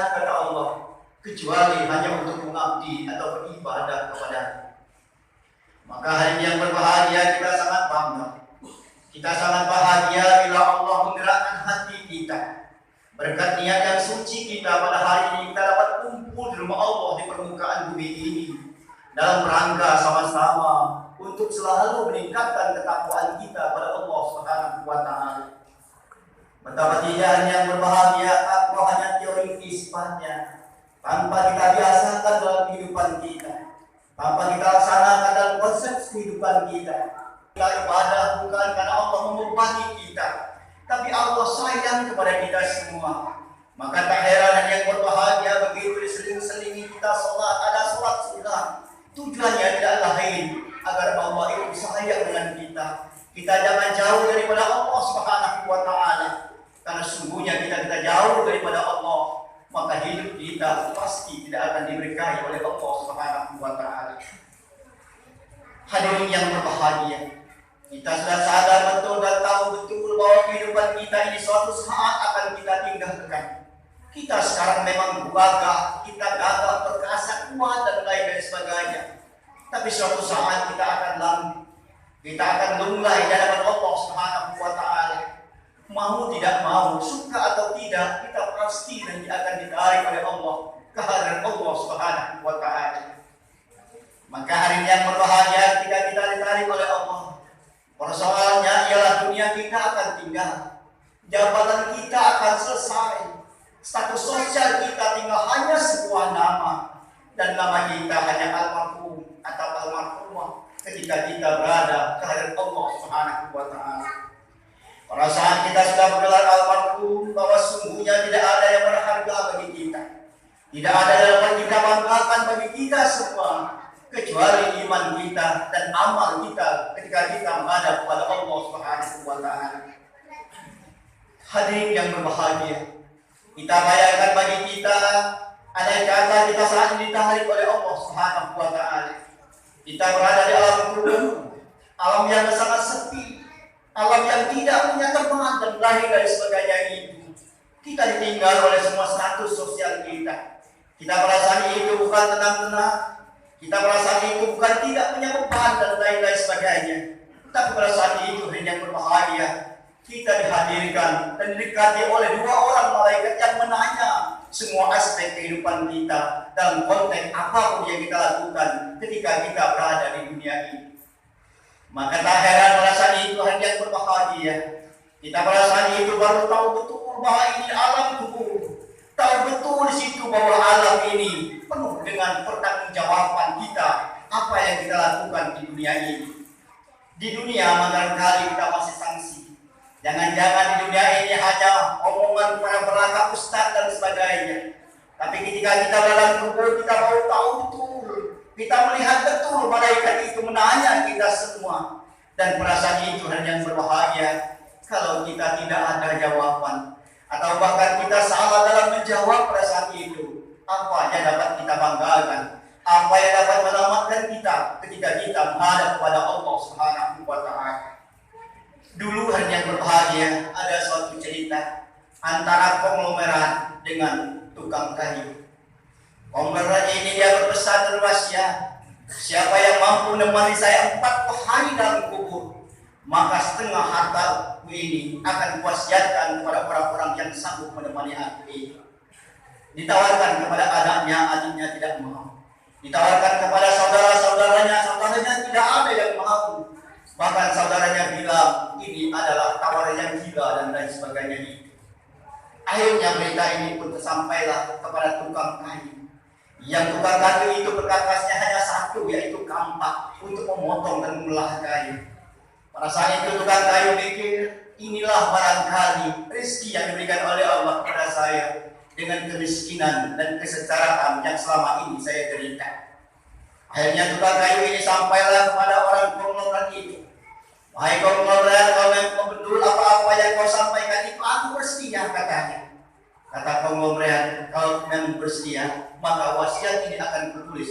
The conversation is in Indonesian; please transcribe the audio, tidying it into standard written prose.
kata Allah, kecuali hanya untuk mengabdi atau beribadah kepada-Nya. Maka hari yang berbahagia kita sangat bangga. Kita sangat bahagia bila Allah menggerakkan hati kita. Berkat niat yang suci kita pada hari ini kita dapat kumpul di rumah Allah di permukaan bumi ini dalam rangka sama-sama untuk selalu meningkatkan ketakwaan kita pada Allah Subhanahu wa Ta'ala. Betapa tidak yang berbahagia takwa hanya teori sifatnya, tanpa kita biasakan dalam kehidupan kita, tanpa kita laksanakan dalam konsep kehidupan kita. Kita ibadah bukan karena Allah membebani kita, tapi Allah sayang kepada kita semua. Maka tak heran yang berbahagia begitu diseling-selingi kita sholat, ada sholat sunnah. Tujuannya tidak lain agar Allah itu sayang dengan kita. Kita jangan jauh daripada Allah Subhanahu wa Ta'ala. Karena sungguhnya kita jauh daripada Allah, maka hidup kita pasti tidak akan diberkahi oleh Allah Subhanahu wa Ta'ala. Hadirin yang berbahagia, kita sudah sadar betul dan tahu betul bahwa kehidupan kita ini suatu saat akan kita tinggalkan. Kita sekarang memang gagah, kita gagah, perkasa, kuat dan lain sebagainya. Tapi suatu saat kita akan lambat. Kita akan lunglai di hadapan Allah Subhanahu wa Ta'ala. Mau tidak mau, suka atau tidak, kita pasti nanti akan ditarik oleh Allah ke hadirat Allah Subhanahu wa Ta'ala. Maka hari yang berbahagia ketika kita ditarik oleh Allah. Persoalannya ialah dunia kita akan tinggal, jabatan kita akan selesai, status sosial kita tinggal hanya sebuah nama, dan nama kita hanya almarhum atau almarhumah ketika kita berada ke hadirat Allah Subhanahu wa Ta'ala. Pada saat kita sudah bergelar almarhum, bahwa sungguhnya tidak ada yang berharga bagi kita, tidak ada yang dapat kita banggakan bagi kita semua, kecuali iman kita dan amal kita ketika kita menghadap kepada Allah Subhanahu wa Ta'ala. Hadirin yang berbahagia, kita bayangkan bagi kita, andai kata kita saat ini ditarik oleh Allah Subhanahu wa Ta'ala. Kita berada di alam kubur, alam yang sangat sepi, alam yang tidak punya teman dan lain dari sebagainya itu. Kita ditinggal oleh semua status sosial kita. Kita merasa itu bukan tenang-tenang. Kita merasa itu bukan tidak punya beban dan lain-lain sebagainya. Tapi pada saat itu yang berbahagia, kita dihadirkan dan didekati oleh dua orang malaikat yang menanya semua aspek kehidupan kita dalam konteks apapun yang kita lakukan ketika kita berada di dunia ini. Maka tak heran pada saat itu yang berbahagia, kita pada saat itu baru tahu betul bahwa ini alam kubur. Tahu betul di situ bahwa alam ini penuh dengan pertanggungjawaban kita, apa yang kita lakukan di dunia ini. Di dunia barangkali kita masih sanksi. Jangan-jangan di dunia ini hanya omongan para belaka ustaz dan sebagainya. Tapi ketika kita dalam kubur, kita baru tahu betul. Kita melihat betul malaikat itu menanya kita semua. Dan perasaan itu hanya yang berbahagia kalau kita tidak ada jawaban. Atau bahkan kita salah dalam menjawab pada saat itu. Apa yang dapat kita banggakan? Apa yang dapat menyelamatkan kita ketika kita menghadap kepada Allah Subhanahu wa Ta'ala? Dulu hari yang berbahagia, ada suatu cerita antara konglomerat dengan tukang kayu. Konglomerat ini dia berpesan berwasiat, siapa yang mampu menemani saya 40 hari dalam kubur, maka setengah harta ini akan kuwasiatkan kepada orang-orang yang sanggup menemani aku ini. Ditawarkan kepada adiknya tidak mau. Ditawarkan kepada saudaranya tidak ada yang mau. Bahkan saudaranya bilang ini adalah tawaran yang gila dan lain sebagainya itu. Akhirnya berita ini pun sampailah kepada tukang kayu. Yang tukang kayu itu berkasnya hanya satu, yaitu kampak untuk memotong dan membelah kayu. Pada saat itu tukang kayu pikir, inilah barangkali rezeki yang diberikan oleh Allah kepada saya dengan kemiskinan dan kesetaraan yang selama ini saya derita. Akhirnya tukang kayu ini sampailah kepada orang konglomerat itu. Wahai konglomerat, kalau memang betul apa-apa yang kau sampaikan itu, aku bersedia, katanya. Kata konglomerat, kalau memang bersedia, maka wasiat ini akan kutulis